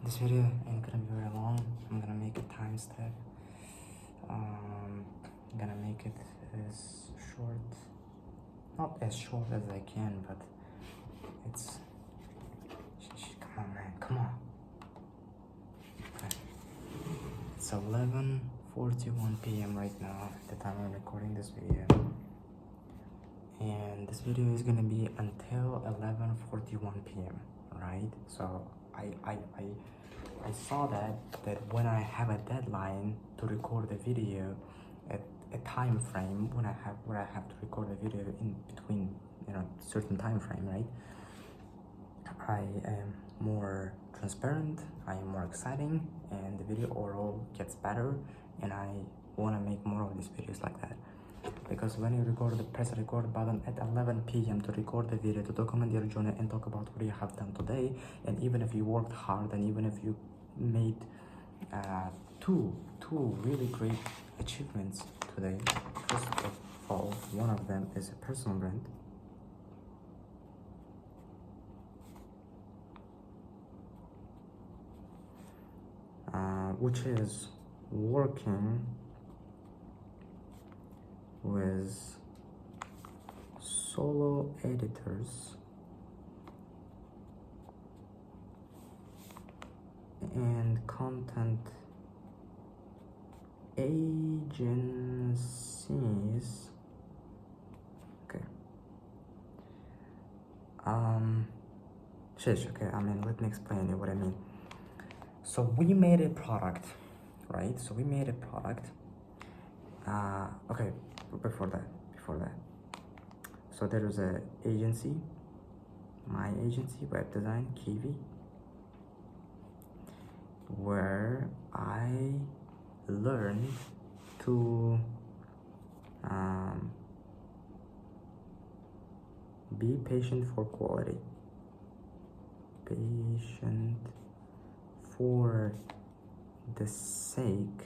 This video ain't gonna be very long. I'm gonna make a time step. I'm gonna make it as short, not as short as I can, but it's come on, man, come on. Okay. It's 11:41 p.m. right now at the time I'm recording this video, and this video is gonna be until 11:41 p.m. right? So I saw that when I have a deadline to record the video at a time frame, when I have to record the video in between, certain time frame, right? I am more transparent, I am more exciting, and the video overall gets better, and I want to make more of these videos like that. Because when you press the record button at 11 p.m. to record the video, to document your journey and talk about what you have done today, and even if you worked hard, and even if you made two really great achievements today. First of all, one of them is a personal brand. Which is working with solo editors and content agencies. Okay. Okay, let me explain you what I mean. So we made a product, right? So we made a product. Okay, before that. So there is a agency, my agency, web design, Kiwi, where I learned to be patient for quality. Patient for the sake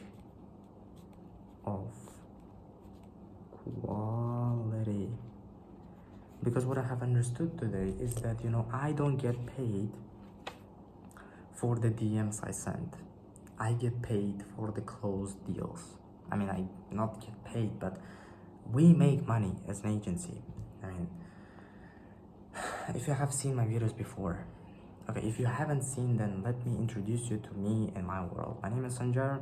of quality. Because what I have understood today is that, I don't get paid for the DMs I send. I get paid for the closed deals. I not get paid, but we make money as an agency. If you have seen my videos before, okay, if you haven't seen, then let me introduce you to me and my world. My name is Sanjar,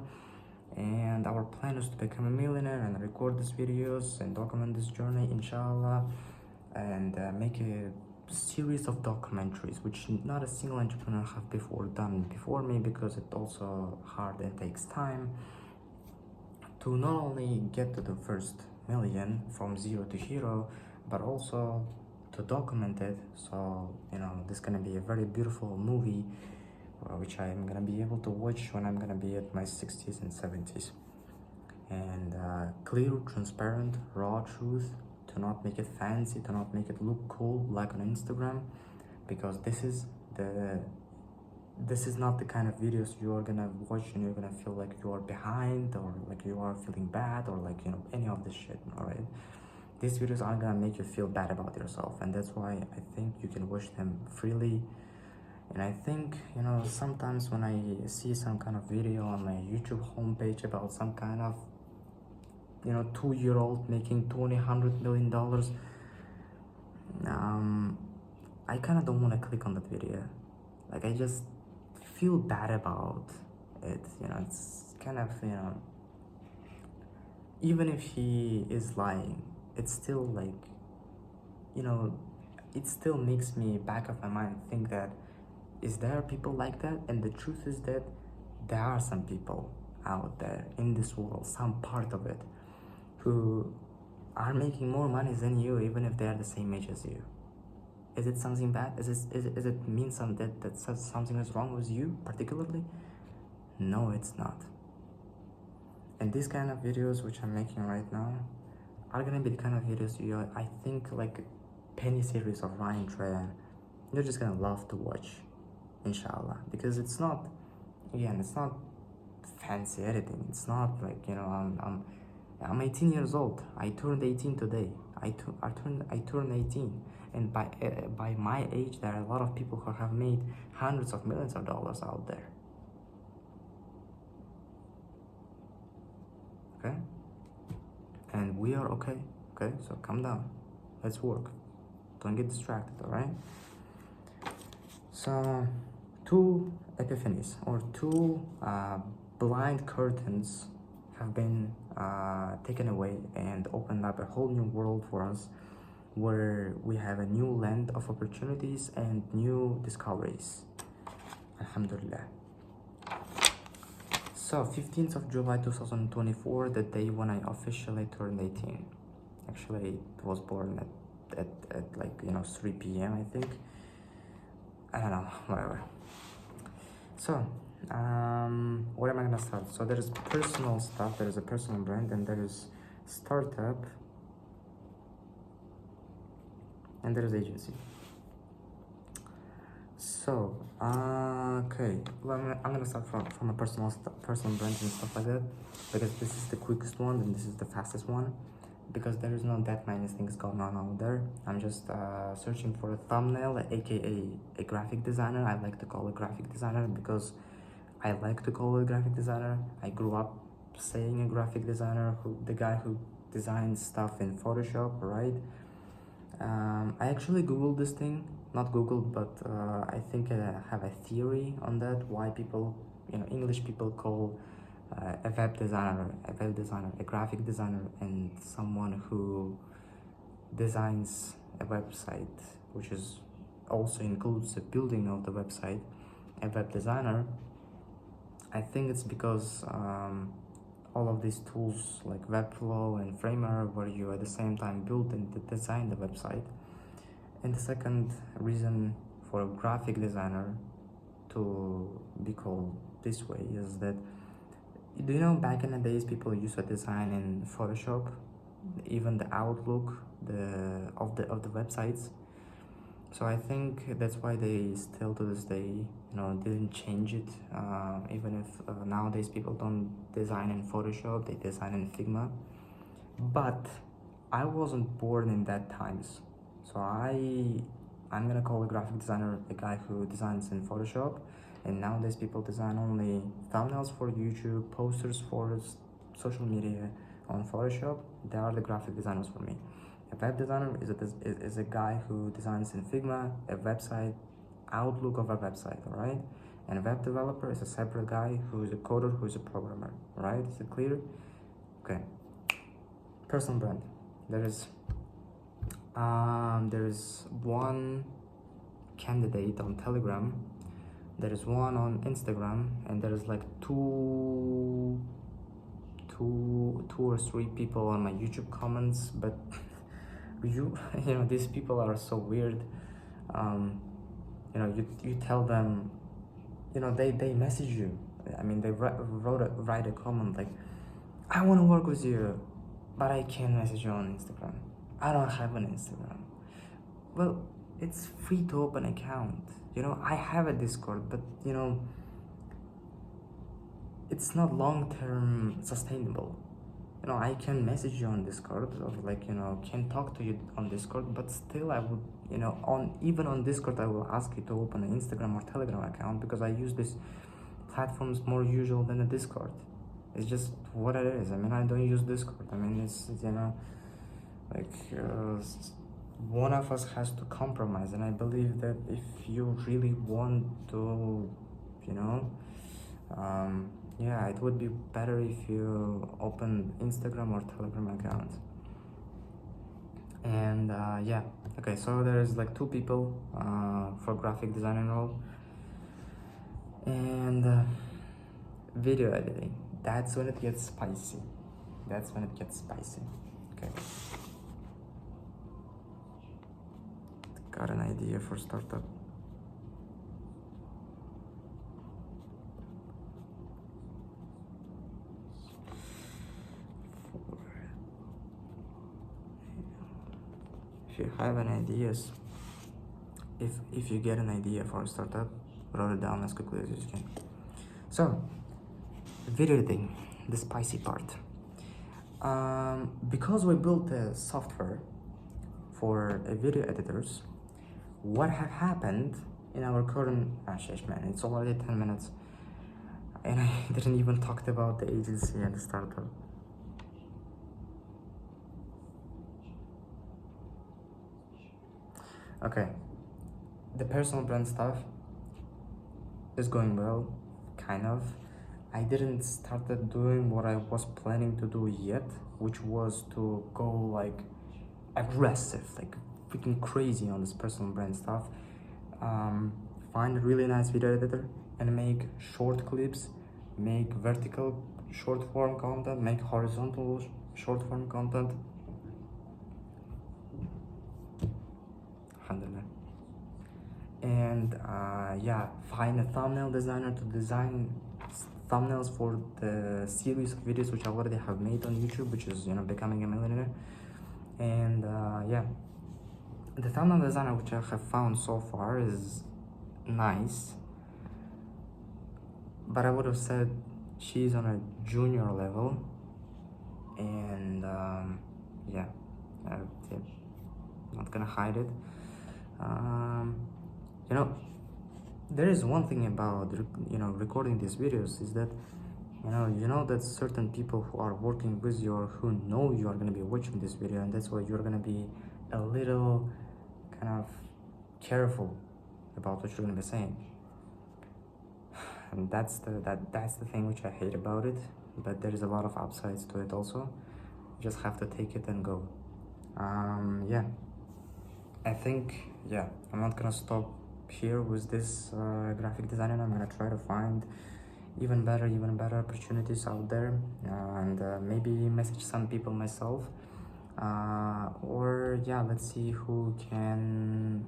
and our plan is to become a millionaire and record these videos and document this journey, inshallah, and make a series of documentaries, which not a single entrepreneur have done before me, because it's also hard and takes time to not only get to the first million from zero to hero, but also to document it. So this is gonna be a very beautiful movie, which I am gonna be able to watch when I'm gonna be at my 60s and 70s, and clear, transparent, raw truth, to not make it fancy, to not make it look cool like on Instagram, because this is not the kind of videos you are gonna watch and you're gonna feel like you are behind, or like you are feeling bad, or like any of this shit. All right, these videos aren't gonna make you feel bad about yourself, and that's why I think you can watch them freely. And I think, sometimes when I see some kind of video on my YouTube homepage about some kind of 2-year-old making $200 million, I kind of don't want to click on that video. Like, I just feel bad about it. It's kind of, even if he is lying, it's still like, it still makes me, back of my mind, think that, is there people like that? And the truth is that there are some people out there in this world, some part of it, who are making more money than you, even if they are the same age as you. Is it something bad? Is it mean that something is wrong with you particularly? No, it's not. And these kind of videos which I'm making right now are gonna be the kind of videos I think, like penny series of Ryan Trey, you're just gonna love to watch, inshallah, because it's not fancy editing. It's not like, I'm 18 years old. I turned 18 today. I turned 18, and by my age, there are a lot of people who have made hundreds of millions of dollars out there. okay? And we are okay, okay? So calm down. Let's work. Don't get distracted, all right? So, two epiphanies or two blind curtains have been taken away and opened up a whole new world for us, where we have a new land of opportunities and new discoveries. Alhamdulillah. So 15th of July 2024, the day when I officially turned 18. Actually, it was born at like 3 p.m. I think. I don't know, whatever. So where am I gonna start? So there is personal stuff, there is a personal brand, and there is startup, and there is agency. So okay, well, I'm gonna start from a personal brand and stuff like that, because this is the quickest one and this is the fastest one, because there is not that many things going on out there. I'm just searching for a thumbnail, aka a graphic designer. I like to call a graphic designer because I like to call a graphic designer. I grew up saying a graphic designer, the guy who designs stuff in Photoshop, right? I actually googled this thing, not googled, but I think I have a theory on that, why people, English people call a web designer, a graphic designer, and someone who designs a website, which is also includes the building of the website, a web designer. I think it's because all of these tools like Webflow and Framer, where you at the same time build and design the website. And the second reason for a graphic designer to be called this way is that, do you know, back in the days people used to design in Photoshop, even the outlook of the websites. So I think that's why they still to this day didn't change it, even if nowadays people don't design in Photoshop, they design in Figma. But I wasn't born in that times, so I'm gonna call a graphic designer a guy who designs in Photoshop. And nowadays people design only thumbnails for YouTube, posters for social media on Photoshop. They are the graphic designers for me. A web designer is a guy who designs in Figma, a website, outlook of a website, all right? And a web developer is a separate guy who is a coder, who is a programmer, right? Is it clear? Okay. Personal brand. There is one candidate on Telegram, there is one on Instagram, and there is like two or three people on my YouTube comments, but these people are so weird. You tell them, they message you. I mean, they write a comment like, I want to work with you, but I can't message you on Instagram. I don't have an Instagram. Well, it's free to open an account. I have a Discord, but it's not long-term sustainable. I can message you on Discord, or can talk to you on Discord, but still I would, even on Discord I will ask you to open an Instagram or Telegram account, because I use these platforms more usual than a Discord. It's just what it is. I mean, I don't use Discord. I mean, it's one of us has to compromise, and I believe that if you really want to, yeah, it would be better if you open Instagram or Telegram account. And yeah, okay, so there's like two people for graphic design role, and video editing. That's when it gets spicy. Okay. Got an idea for startup. If you have an ideas, if you get an idea for a startup, write it down as quickly as you can. So, video editing, the spicy part. Because we built a software for video editors, what have happened in our current man, it's already 10 minutes and I didn't even talk about the agency and the startup. Okay, the personal brand stuff is going well, kind of. I didn't started doing what I was planning to do yet, which was to go like aggressive, like freaking crazy on this personal brand stuff. um, Find a really nice video editor and make short clips, make vertical short form content, make horizontal short form content. Alhamdulillah. And yeah, find a thumbnail designer to design thumbnails for the series of videos which I already have made on YouTube, which is, you know, becoming a millionaire. And yeah, the thumbnail designer which I have found so far is nice, but I would have said she's on a junior level. And yeah, yeah, not gonna hide it. You know, there is one thing about, you know, recording these videos is that you know that certain people who are working with you or who know you are going to be watching this video, and that's why you're going to be a little kind of careful about what you're going to be saying. And that's the thing which I hate about it, but there is a lot of upsides to it also. You just have to take it and go. Yeah, I think, yeah, I'm not gonna stop here with this graphic designer. I'm gonna try to find even better opportunities out there, and maybe message some people myself, or yeah, let's see who can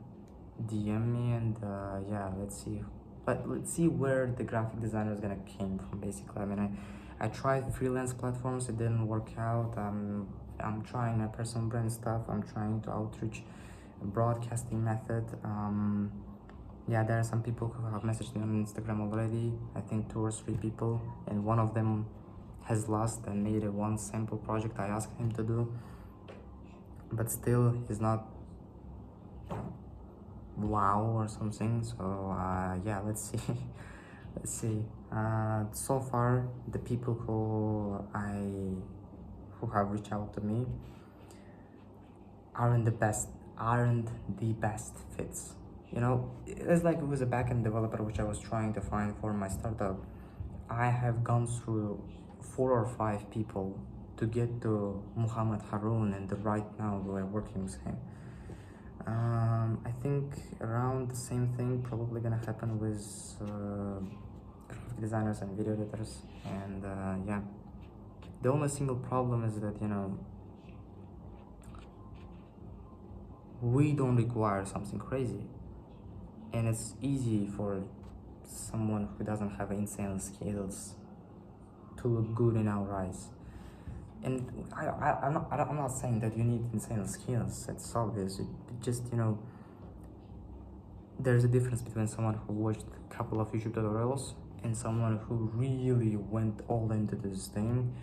DM me, and yeah, let's see where the graphic designer is gonna came from. Basically, I mean, I tried freelance platforms, it didn't work out. I'm trying my personal brand stuff. I'm trying to outreach broadcasting method. Yeah, there are some people who have messaged me on Instagram already. I think 2 or 3 people, and one of them has lost and made a one sample project I asked him to do, but still he's not wow or something. So yeah, let's see. Let's see. So far the people who have reached out to me aren't the best fits. You know, it's like it was a backend developer which I was trying to find for my startup. I have gone through 4 or 5 people to get to Muhammad Haroon, and right now we're working with him. I think around the same thing probably gonna happen with graphic designers and video editors. And yeah, the only single problem is that, you know, we don't require something crazy, and it's easy for someone who doesn't have insane skills to look good in our eyes. And I'm not saying that you need insane skills. It's obvious. It just, you know, there's a difference between someone who watched a couple of YouTube tutorials and someone who really went all into this thing.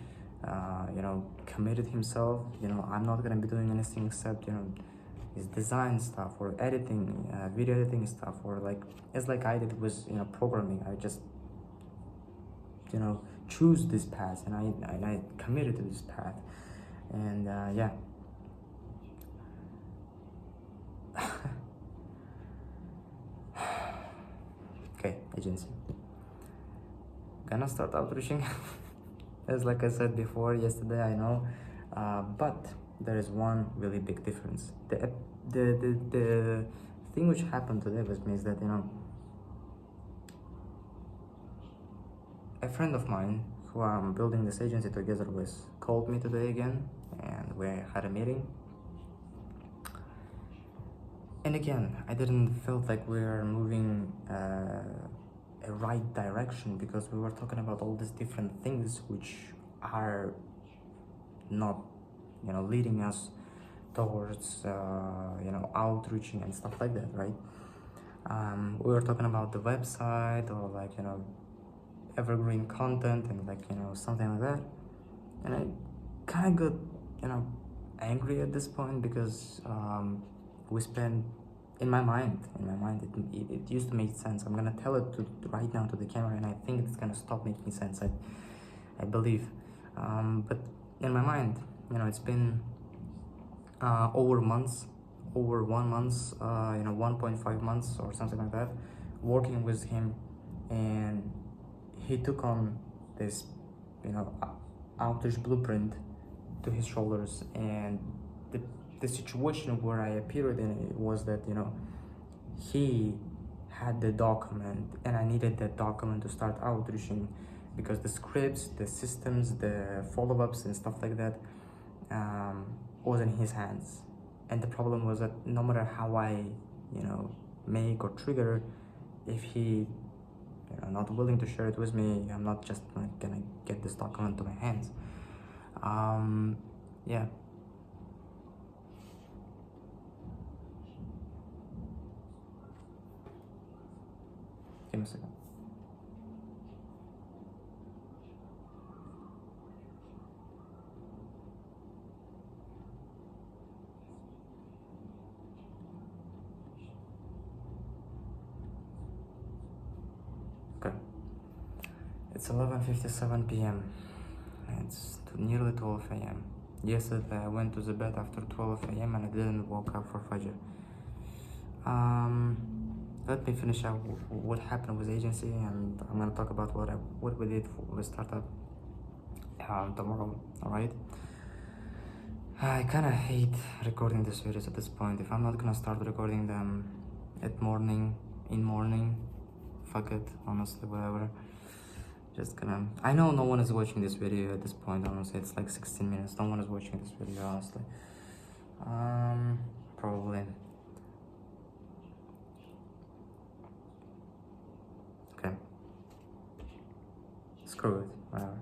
You know, committed himself. You know, I'm not gonna be doing anything except, you know, his design stuff or editing, video editing stuff, or like it's like I did with, you know, programming. I just, you know, choose this path, and I committed to this path. And yeah. Okay, agency, gonna start outreaching. As like I said before yesterday, I know, but there is one really big difference. The thing which happened today with me is that, you know, a friend of mine who I'm building this agency together with called me today again, and we had a meeting. And again, I didn't feel like we were moving a right direction, because we were talking about all these different things which are not, you know, leading us towards you know, outreaching and stuff like that, right? We were talking about the website, or like, you know, evergreen content, and like, you know, something like that. And I kind of got, you know, angry at this point, because we spent, in my mind it used to make sense. I'm gonna tell it to right now to the camera, and I think it's gonna stop making sense, I believe. But in my mind, you know, it's been over months over 1 month, 1.5 months or something like that, working with him, and he took on this, outage blueprint to his shoulders. And the situation where I appeared in it was that, he had the document, and I needed that document to start outreaching, because the scripts, the systems, the follow-ups and stuff like that was in his hands. And the problem was that no matter how I, make or trigger, if he, not willing to share it with me, I'm not just gonna get this document to my hands. Yeah. Give me a second. Okay. It's 11:57 p.m. It's nearly 12 a.m. Yesterday I went to the bed after 12 a.m. and I didn't wake up for Fajr. Let me finish out what happened with the agency, and I'm gonna talk about what we did for the startup tomorrow. All right. I kind of hate recording these videos at this point. If I'm not gonna start recording them in morning, fuck it, honestly, whatever. Just gonna, I know no one is watching this video at this point, honestly. It's like 16 minutes. No one is watching this video, honestly. Probably. Okay. Screw it, whatever.